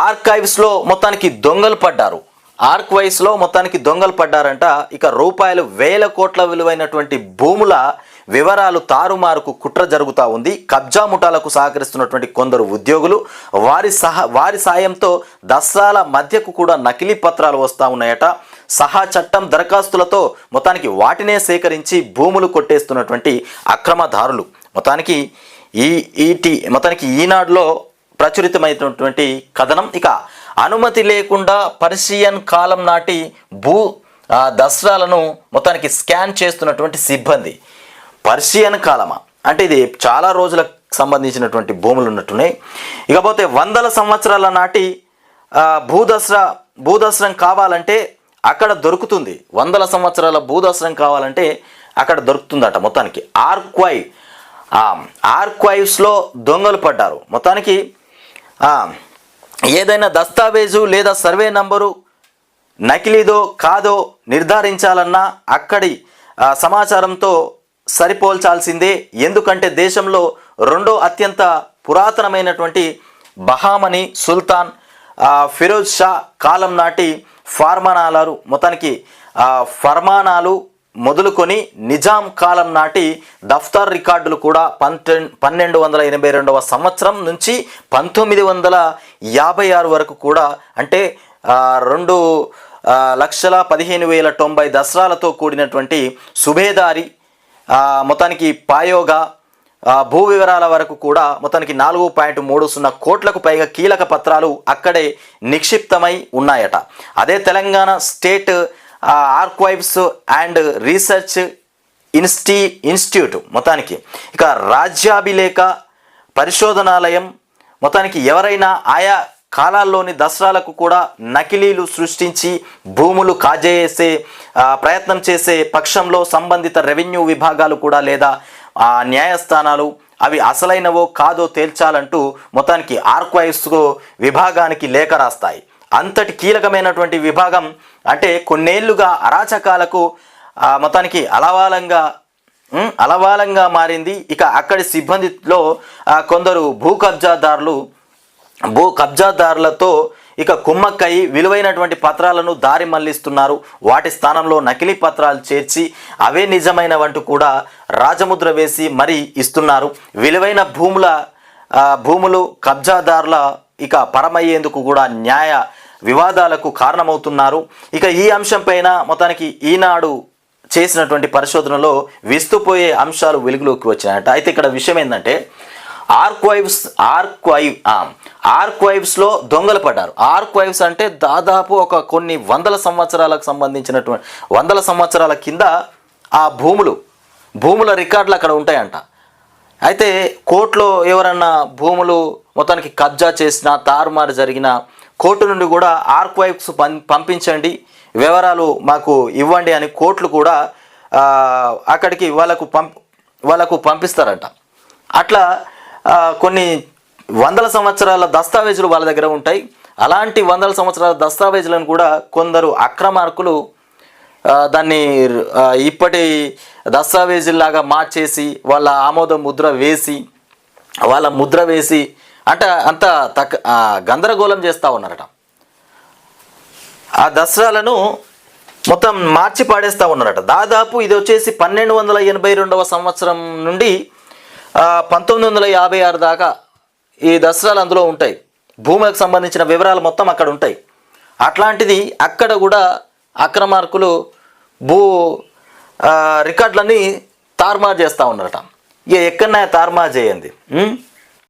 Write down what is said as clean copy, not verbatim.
ఆర్కైవ్స్లో మొత్తానికి దొంగలు పడ్డారు. ఆర్కైవ్స్లో మొత్తానికి దొంగలు పడ్డారంట. ఇక రూపాయలు వేల కోట్ల విలువైనటువంటి భూముల వివరాలు తారుమారుకు కుట్ర జరుగుతూ ఉంది. కబ్జా ముఠాలకు సహకరిస్తున్నటువంటి కొందరు ఉద్యోగులు వారి సాయంతో దస్త్రాల మధ్యకు కూడా నకిలీ పత్రాలు వస్తూ ఉన్నాయట. సహా చట్టం దరఖాస్తులతో మొత్తానికి వాటినే సేకరించి భూములు కొట్టేస్తున్నటువంటి అక్రమదారులు. మొత్తానికి ఈనాడులో ప్రచురితమైనటువంటి కథనం. ఇక అనుమతి లేకుండా పర్షియన్ కాలం నాటి దస్త్రాలను మొత్తానికి స్కాన్ చేస్తున్నటువంటి సిబ్బంది. పర్షియన్ కాలమా అంటే ఇది చాలా రోజులకు సంబంధించినటువంటి భూములు ఉన్నట్టున్నాయి. ఇకపోతే వందల సంవత్సరాల నాటి భూదస్త్రం కావాలంటే అక్కడ దొరుకుతుంది. వందల సంవత్సరాల భూదస్త్రం కావాలంటే అక్కడ దొరుకుతుందట. మొత్తానికి ఆర్కైవ్స్లో దొంగలు పడ్డారు. మొత్తానికి ఏదైనా దస్తావేజు లేదా సర్వే నంబరు నకిలీదో కాదో నిర్ధారించాలన్నా అక్కడి సమాచారంతో సరిపోల్చాల్సిందే. ఎందుకంటే దేశంలో రెండో అత్యంత పురాతనమైనటువంటి బహామనీ సుల్తాన్ ఫిరోజ్ షా కాలం నాటి ఫర్మానాలు మొదలుకొని నిజాం కాలం నాటి దఫ్తర్ రికార్డులు కూడా 1282 సంవత్సరం నుంచి 1956 వరకు కూడా అంటే 2,15,090 దస్త్రాలతో కూడినటువంటి సుబేదారి మొత్తానికి పాయోగా భూ వివరాల వరకు కూడా మొత్తానికి 4.30 కోట్లకు పైగా కీలక పత్రాలు అక్కడే నిక్షిప్తమై ఉన్నాయట. అదే Telangana state archives and research institute మొత్తానికి ఇక రాజ్యాభిలేఖ పరిశోధనాలయం మొత్తానికి ఎవరైనా ఆయా కాలాల్లోని దస్త్రాలకు కూడా నకిలీలు సృష్టించి భూములు కాజేసే ప్రయత్నం చేసే పక్షంలో సంబంధిత రెవెన్యూ విభాగాలు కూడా లేదా న్యాయస్థానాలు అవి అసలైనవో కాదో తేల్చాలంటూ మొత్తానికి ఆర్కైవ్స్ విభాగానికి లేఖ రాస్తాయి. అంతటి కీలకమైనటువంటి విభాగం అంటే కొన్నేళ్లుగా అరాచకాలకు మొత్తానికి అలవాలంగా మారింది. ఇక అక్కడి సిబ్బందిలో కొందరు భూ కబ్జాదారులతో ఇక కుమ్మక్కై విలువైనటువంటి పత్రాలను దారి మళ్లిస్తున్నారు. వాటి స్థానంలో నకిలీ పత్రాలు చేర్చి అవే నిజమైనవంటూ కూడా రాజముద్ర వేసి మరీ ఇస్తున్నారు. విలువైన భూములు కబ్జాదారుల ఇక పరమయ్యేందుకు కూడా న్యాయ వివాదాలకు కారణమవుతున్నారు. ఇక ఈ అంశంపైన మొత్తానికి ఈనాడు చేసినటువంటి పరిశోధనలో విస్తుపోయే అంశాలు వెలుగులోకి వచ్చినాయట. అయితే ఇక్కడ విషయం ఏంటంటే ఆర్కైవ్స్లో దొంగలు పడ్డారు. ఆర్కైవ్స్ అంటే దాదాపు కొన్ని వందల సంవత్సరాలకు సంబంధించినటువంటి 100 సంవత్సరాల కింద ఆ భూముల రికార్డులు అక్కడ ఉంటాయంట. అయితే కోర్టులో ఎవరన్నా భూములు మొత్తానికి కబ్జా చేసినా తారుమారు జరిగిన కోర్టు నుండి కూడా ఆర్కైవ్స్ పంపించండి, వివరాలు మాకు ఇవ్వండి అని కోర్టులు కూడా అక్కడికి వాళ్ళకు పంపిస్తారంట. అట్లా కొన్ని వందల సంవత్సరాల దస్తావేజులు వాళ్ళ దగ్గర ఉంటాయి. అలాంటి వందల సంవత్సరాల దస్తావేజులను కూడా కొందరు అక్రమార్కులు దాన్ని ఇప్పటి దస్తావేజుల్లాగా మార్చేసి వాళ్ళ ఆమోద ముద్ర వేసి అంటే అంత గందరగోళం చేస్తూ ఉన్నారట. ఆ దస్త్రాలను మొత్తం మార్చి పాడేస్తూ ఉన్నారట. దాదాపు ఇది వచ్చేసి 1282 సంవత్సరం నుండి 1956 దాకా ఈ దస్త్రాలు అందులో ఉంటాయి. భూములకు సంబంధించిన వివరాలు మొత్తం అక్కడ ఉంటాయి. అట్లాంటిది అక్కడ కూడా అక్రమార్కులు రికార్డులన్నీ తారుమారు చేస్తూ ఉన్నారట. ఇక ఎక్కడన్నా తారుమారు చేయండి.